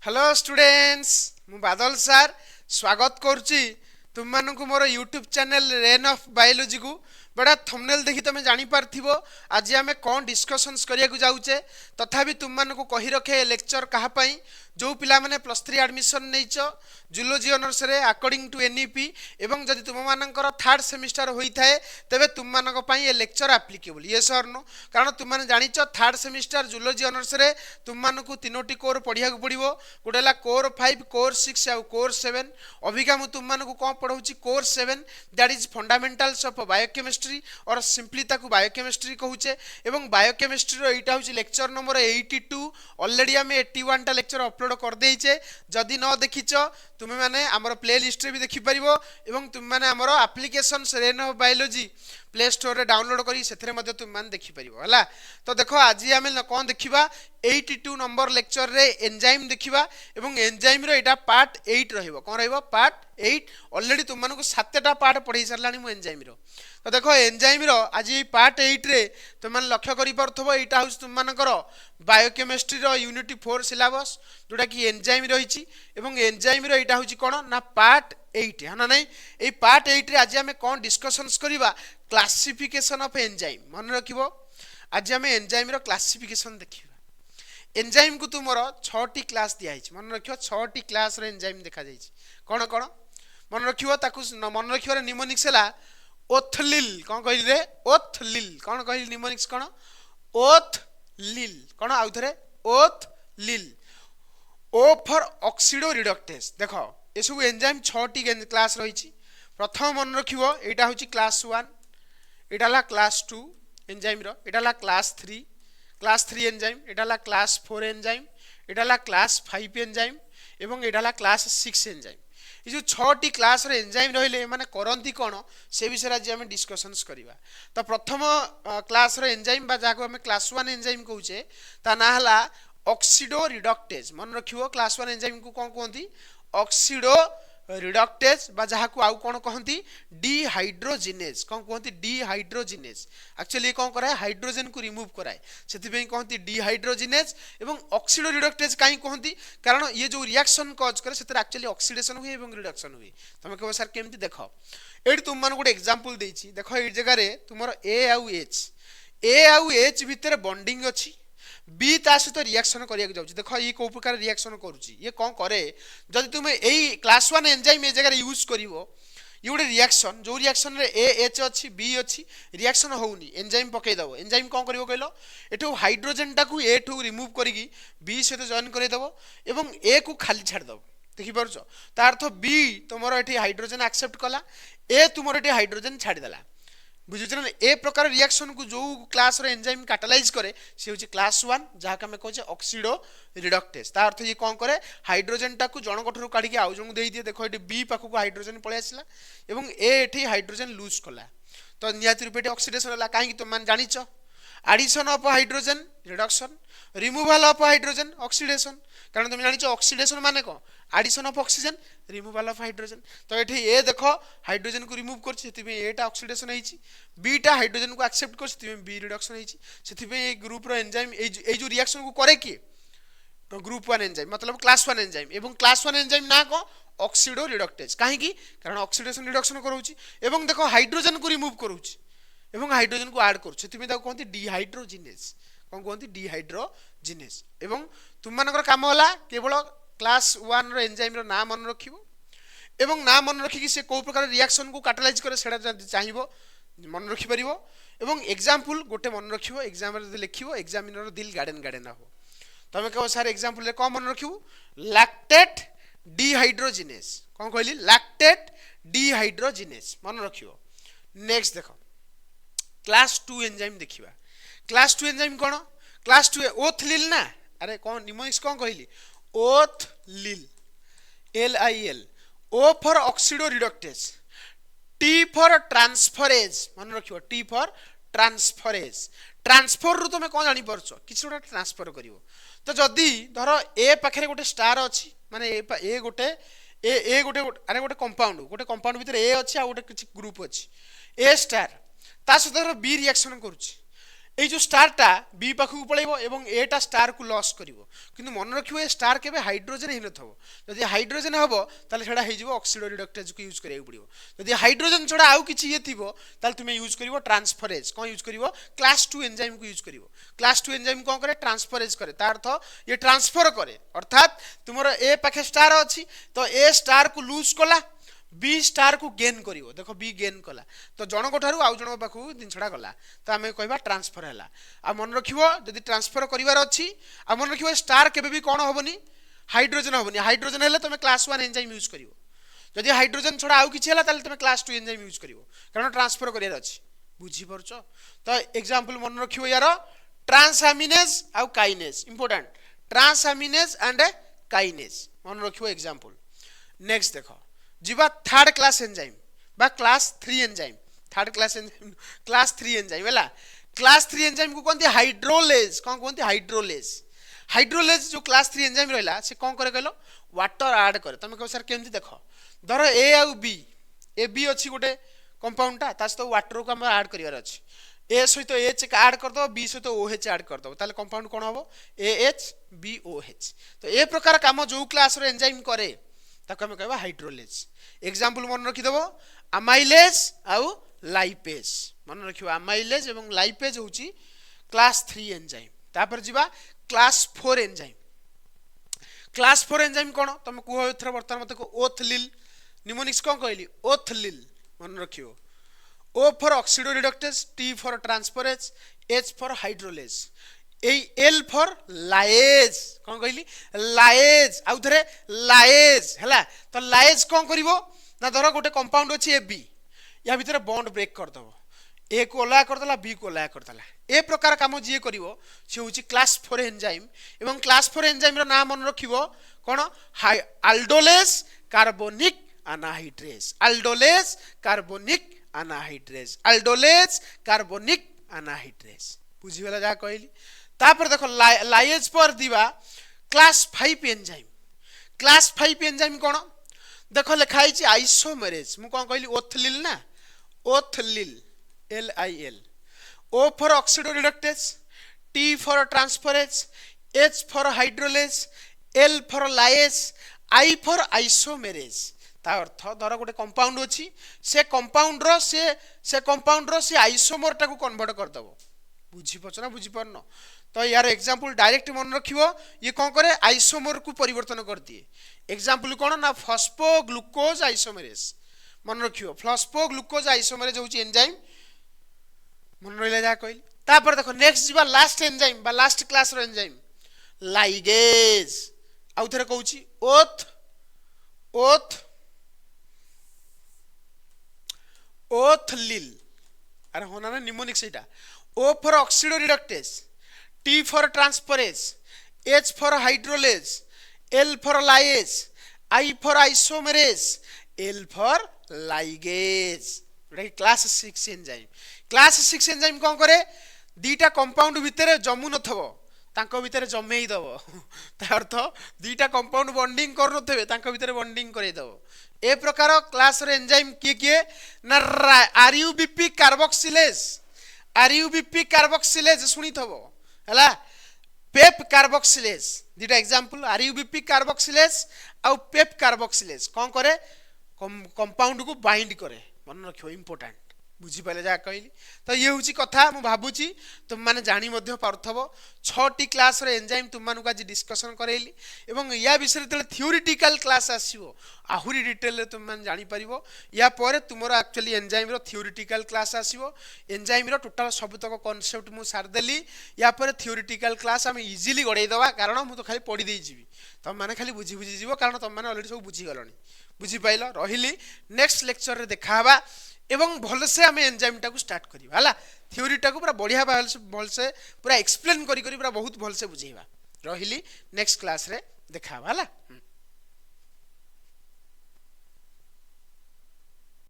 Hello students मु बादल sir स्वागत करुच्ची तुम मानक मोर YouTube channel rain of biology को बड़ा थंबनेल देखि तुम जानी पारथिबो आज आमे कोन डिस्कशंस करिया को जाउचे तथापि तुम मानक कहि रखे लेक्चर कहा पई जो पिला माने +3 एडमिशन नैचो जूलॉजी ऑनर्स रे अकॉर्डिंग टू एनईपी एवं जदि तुम मानकर थर्ड सेमिस्टर होई थाए तबे तुम मानक पई ए लेक्चर एप्लीकेबल यस और नो कारण तुम माने जानिचो थर्ड सेमिस्टर जूलॉजी ऑनर्स रे तुम मानक तीनोटी कोर पढिया को पड़िबो गोटेला कोर 5 कोर 6 आ कोर 7 अभिका मु तुम मानक कोन पढौची core 7 that is fundamentals of biochemistry और सिंपली ताकू बायोकेमिस्ट्री कहूचे एवं बायोकेमिस्ट्री रो एटा होची लेक्चर नंबर 82 ऑलरेडी हमें 81 टा लेक्चर अपलोड कर देइचे जदि न देखिचो तुमे माने हमर प्ले लिस्ट रे भी देखि परिबो एवं तुम माने हमर application rain of biology play store रे डाउनलोड करी सेथरे मध्ये तुम मान देखि परिबो हला तो देखो आज हमें कोन देखिबा 82 नंबर लेक्चर रे एंजाइम देखिबा एवं एंजाइम रो एटा पार्ट 8 रहइबो कोन रहइबो पार्ट 8 ऑलरेडी तुम मानको 7टा पार्ट पढै सरलानी मु एंजाइम रो तो देखो एंजाइम रो आज ई पार्ट 8 रे तुम मान लक्ष्य करि परथबो एटा हाउस तुम मानकर बायोकेमिस्ट्री रो यूनिट 4 सिलेबस जोटा कि एंजाइम रहिछि एवं एंजाइम रो एटा होछि कोन ना पार्ट 8 है ना नहीं ए पार्ट 8 रे आज हमें कोन डिस्कशंस करिबा क्लासिफिकेशन ऑफ एंजाइम मन रखिबो आज हमें एंजाइम रो क्लासिफिकेशन देखिबा एंजाइम को तुमर 6टी क्लास दिया है मन रखियो 6टी क्लास रे एंजाइम देखा जाय कोन कोन मन रखियो ताकू मन रखियो रे निमोनिक्स हला ओथलिल कोन कहली रे ओथलिल कोन कहली निमोनिक्स कोन ओथलिल कोन आउ थरे ओथलिल ओ फॉर ऑक्सीडो रिडक्टेज देखो ए सब एंजाइम 6टी क्लास रही प्रथम मन रखियो एटा होची क्लास 1 एटा ला क्लास 2 एंजाइम रो एटा ला क्लास 3 एंजाइम एटा ला क्लास 4 एंजाइम एटा ला क्लास 5 एंजाइम एवं एटा ला क्लास 6 एंजाइम ये जो 6टी क्लास रे एंजाइम रहिले माने करंती कोन से विषय आज हम डिस्कशंस करिवा तो प्रथम क्लास रे एंजाइम बा जाको हम क्लास 1 एंजाइम कहूचे ता ना हला ऑक्सीडो रिडक्टेज मन रखियो क्लास 1 एंजाइम को कोन कहंती ऑक्सीडो रिडक्टेज बा जहा को आउ कोन कहंती डिहाइड्रोजिनेज कोन कहंती डिहाइड्रोजिनेज एक्चुअली कोन कराय हाइड्रोजन को रिमूव कराय सेति पे कहंती डिहाइड्रोजिनेज एवं ऑक्सीडो रिडक्टेज काई कहंती कारण ये जो रिएक्शन कॉज करे सेते एक्चुअली ऑक्सीडेशन हुए एवं रिडक्शन हुए तमे कहबो सर केमती देखो एडी तुम मान गोटे एग्जांपल देछि देखो ए जगह रे तुमरो ए आउ एच भितर बॉन्डिंग अछि बी ता सहित रिएक्शन करिया जाउछि देखो ई को प्रकार रिएक्शन करूछि ये कोन करे जदि तुमे एई क्लास 1 एंजाइम ए जगह यूज करिवो ये गोटे रिएक्शन जो रिएक्शन रे ए एच अछि बी अछि रिएक्शन होउनी एंजाइम पकै दबो एंजाइम कोन करिवो कहलो एठो हाइड्रोजन टाकू ए ठू रिमूव करिकी बी सहित जॉइन करै दबो एवं ए को खाली छाड़ दबो देखि परछो ता अर्थ बी तुमरो एठी हाइड्रोजन एक्सेप्ट कला ए तुमरो एठी हाइड्रोजन छाड़ी देला बुझुछ ना ए प्रकार रिएक्शन को जो क्लास रे एंजाइम कैटालाइज करे से होची क्लास 1 जहा का हम कहछे ऑक्सीडो रिडक्टेज ता अर्थ ये कोन करे हाइड्रोजन टाकू जण कोठरू काढी के आउ जण देई दिए देखो एटी बी पाखु को हाइड्रोजन पळे आसिला एवं ए एठी हाइड्रोजन लूज कला तो नियाति रूपे ऑक्सीडेशन हला काहे कि तुम मान जानिचो addition of hydrogen reduction removal of hydrogen oxidation कारण तुम जानिचो ऑक्सीडेशन माने को addition of oxygen removal of hydrogen तो एठी ए देखो हाइड्रोजन को रिमूव करछि सेति में एटा ऑक्सीडेशन होईछि बीटा हाइड्रोजन को एक्सेप्ट करछि सेति में बी रिडक्शन होईछि सेति में ए ग्रुप रो एंजाइम ए जो रिएक्शन को करे कि तो ग्रुप 1 एंजाइम मतलब क्लास 1 एंजाइम एवं क्लास 1 एंजाइम ना को ऑक्सीडो रिडक्टेज काहे कि कारण ऑक्सीडेशन रिडक्शन करूछि एवं देखो हाइड्रोजन को रिमूव करूछि एवं हाइड्रोजन को ऐड करूछि सेति में ताको कहंती डिहाइड्रोजिनेज कोन कहंती डिहाइड्रोजिनेज एवं तुम मानकर काम होला केवल क्लास 1 रो एंजाइम रो नाम मन रखिबो एवं नाम मन रखि कि से को प्रकार रिएक्शन को कैटालाइज करे सेडा चाहिबो मन रखि परिबो एवं एग्जांपल गोटे मन रखिबो एग्जाम रे लिखिबो एग्जामिनर दिल गार्डन हो तमे कहबो सर एग्जांपल रे को मन रखिबो लैक्टेट डिहाइड्रोजिनेज कोन कहली लैक्टेट डिहाइड्रोजिनेज मन रखिबो नेक्स्ट देखो क्लास 2 एंजाइम देखिबा क्लास 2 एंजाइम कोन क्लास 2 ओथलिल ना अरे कोन निमोनिक्स कोन कहली ओथलिल L I L O for oxidoreductase T for transferase मन रखियो टी फॉर ट्रांसफरेज ट्रांसफर रु तुम कोन जानि परछो किछ गोटे ट्रांसफर करिवो तो जदी धरो ए पाखरे गोटे स्टार अछि माने ए गोटे ए गोटे अरे गोटे कंपाउंड भीतर ए अछि आ गोटे किछ ग्रुप अछि ए स्टार ता सहित बी रिएक्शन करूछि এই যে স্টারটা বি পাখକୁ পড়াইব এবং এটা স্টারକୁ লস করিব কিন্তু মনে রাখিব এ স্টার কেবে হাইড্রোজেন হেই নথব যদি হাইড্রোজেন হবো তাহলে সেটা হয়ে যাব অক্সিডো রিডক্টেজକୁ यूज କରିବାକୁ পড়িব যদি হাইড্রোজেন ছড়া আউ কিছু ইয়ে থিব তাহলে তুমি यूज করিব ট্রান্সফারেজ কোন यूज করিব ক্লাস 2 এনজাইমକୁ यूज করিব ক্লাস 2 এনজাইম কোন করে ট্রান্সফারেজ করে তার অর্থ ये ट्रांसफर करे अर्थात तुमर ए पाखे स्टार अछि तो ए स्टार को लूज कला बी स्टार को गेन करिवो देखो बी गेन कला तो जनक ठारू आउ जनक पाखु जिनछडा गला तो आमे कहबा ट्रांसफर हला आ मन रखिवो जदि ट्रांसफर करिवार अछि आ मन रखिवो स्टार केबे भी कोन होबनी हाइड्रोजन होबनी हाइड्रोजन हेले तुमे क्लास 1 एंजाइम यूज करिवो जदि हाइड्रोजन छोडा आउ किछि हला ताले तुमे क्लास 2 एंजाइम यूज करिवो कारण ट्रांसफर करियार अछि बुझी परछो तो एग्जांपल मन रखिवो यार ट्रांसअमीनेज आउ काइनेज इंपोर्टेंट ट्रांसअमीनेज एंड काइनेज मन रखिवो एग्जांपल नेक्स्ट देखो जीवा थर्ड क्लास एंजाइम बा class 3 enzyme third class enzyme class 3 enzyme हैला क्लास 3 एंजाइम को कोनती हाइड्रोलेज कोन कोनती हाइड्रोलेज हाइड्रोलेज जो क्लास 3 एंजाइम रहला से कोन करे कहलो वाटर ऐड करे तमे कह सर केमती देखो धरो ए आउ बी ए बी अछि गोटे कंपाउंड ता तास तो वाटर को हम ऐड करिवार अछि ए सहित एच ऐड कर दो बी सहित ओएच ऐड कर दो ताले कंपाउंड कोन हबो एएच बीओएच तो ए प्रकार काम जो क्लास रो एंजाइम करे ताको हम कहबा हाइड्रोलेज एग्जांपल मन रखि देबो अमाइलेज आउ लाइपेज मन रखियो अमाइलेज एवं लाइपेज होची क्लास 3 एंजाइम तापर जीवा क्लास 4 एंजाइम क्लास 4 एंजाइम कोन तुम कुहो एथरा वर्तमान मते को ओथलिल निमोनिक्स कोन कहली ओथलिल मन रखियो O for oxidoreductase, T for transferase, H for hydrolase. L for lyase कौन कहली lyase आउ थरे lyase हैला तो lyase कौन करिवो ना धरो गोटे कंपाउंड अछि AB या भीतर बॉन्ड ब्रेक कर दबो A को अलग कर दला B को अलग कर दला ए प्रकार काम जे करिवो से होची क्लास 4 एंजाइम एवं क्लास 4 एंजाइम रो नाम मन रखिवो कोन aldolase carbonic anhydrase aldolase carbonic anhydrase aldolase carbonic anhydrase बुझी वाला जा कहली तापर देखो लाइएज पर दिवा क्लास 5 एंजाइम क्लास 5 एंजाइम कोन देखो लिखाई छी आइसोमेरेज मु कोन कहली ओथलिल ना ओथलिल LIL O for oxidoreductase T for transferase H for hydrolase L for lyase I for isomerase ता अर्थ धर गोटे कंपाउंड अछि से कंपाउंड रो से आइसोमर टाको कन्वर्ट कर दबो बुझी पछना बुझी परनो तो यार एग्जांपल डायरेक्ट मन रखिवो ये कोन करे आइसोमर को परिवर्तन कर दिए एग्जांपल कोन ना फॉस्फोग्लूकोज आइसोमेरेज मन रखिवो फॉस्फोग्लूकोज आइसोमेरेज होची एंजाइम मन रहिला जा कहली तापर देखो नेक्स्ट जीवा लास्ट एंजाइम बा लास्ट क्लास रो एंजाइम लाइगेज आउ थरे कहूची ओथलिल अरे होना ना निमोनिक सेटा O for oxidoreductase T for transferase H for hydrolase L for lyase I for isomerase L for ligase class 6 enzyme class 6 enzyme कोन करे दीटा कंपाउंड भितरे जमु नथबो तांको भितरे जमेई दबो ता अर्थ दीटा कंपाउंड बॉन्डिंग कर नथबे तांको भितरे बॉन्डिंग करे दबो ए प्रकार क्लास रे एंजाइम किए ना आरयूबीपी कार्बोक्सिलेज सुनी थबो हला पेप कार्बोक्सिलेज दीटा एग्जांपल आरयूबीपी कार्बोक्सिलेज आ पेप कार्बोक्सिलेज कोन करे कंपाउंड को बाइंड करे मन रखियो इंपोर्टेंट बुझी पाले जा कहली तो ये होची कथा मु भाबुची तुम माने जानी मध्य पारथबो 6टी क्लास रे एंजाइम तुम मानु आज डिस्कशन करेली एवं या विषय तले थ्योरेटिकल क्लास आसीबो आहुरी डिटेल रे तुम मान जानी परिबो या परे तुमरो एक्चुअली एंजाइम रो थ्योरेटिकल क्लास आसीबो एंजाइम रो टोटल सब तक कांसेप्ट मु सार देली या परे थ्योरेटिकल क्लास हम इजीली गडै दवा कारण मु तो खाली पढी देई जीवी तुम माने खाली बुझी बुझी जीवो कारण तुम माने ऑलरेडी सब बुझी गलनी बुझी पाइलो रहिली नेक्स्ट लेक्चर रे देखाबा एवं भल से आम एंजाइम टाको स्टार्ट करिबा हला थ्योरी टाको पूरा बढ़िया भल से पूरा एक्सप्लेन करी पूरा बहुत भल से बुझेबा रहिली नेक्स्ट क्लास रे देखाबा हला।